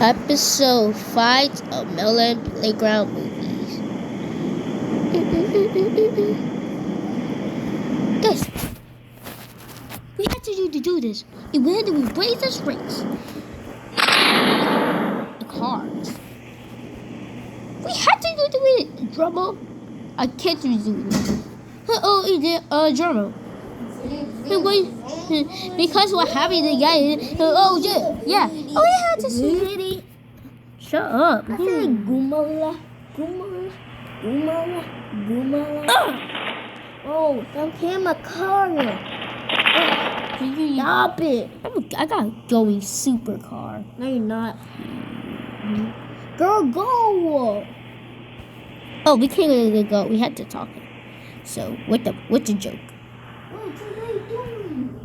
Episode 5 of Melon Playground Movies. Guys, we had to do this. We had to race this race. The cars. We had to do it, drummer. I can't do it. Oh, it did, drummer. Because we're having the guy. Oh, yeah. Oh, we had to see it. Shut up. I feel like Gumala. Oh, don't hit my car. Stop it. I got going supercar. No, you're not. Girl, go. Oh, we can't let it go. We had to talk. So, what's the joke? What are you doing?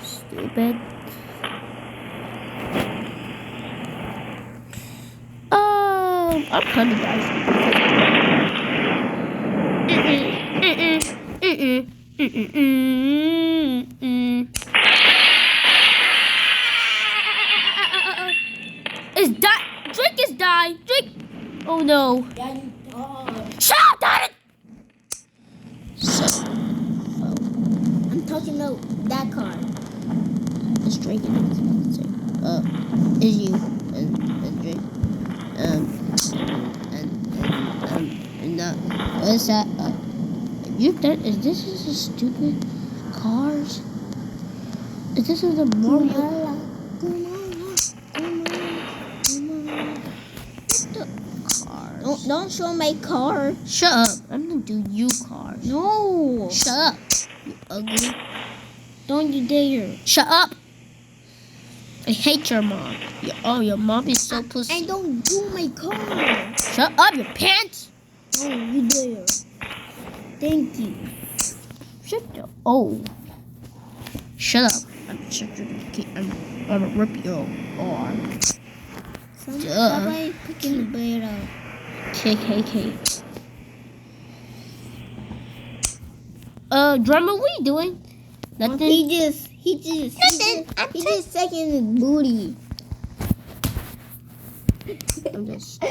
Stupid. I'm coming, guys. Drake is dying. Drake. Oh no. Yeah, you died. Shut up, darn it. So, I'm talking about that car. it's Drake and it's you and Drake. What is that? Is this a stupid cars? Is this a Mario? Don't show my car. Shut up! I'm gonna do you cars. No. Shut up, you ugly. Don't you dare. Shut up! I hate your mom. Your mom is so pussy. And don't do my car. Shut up, your pants! Oh, you dare. Thank you. Shut up. Oh. Shut up. I'm gonna rip your arm. Somebody picking the blade up. KKK. Drummer, what are you doing? Nothing. He just sucking his booty. I'm just.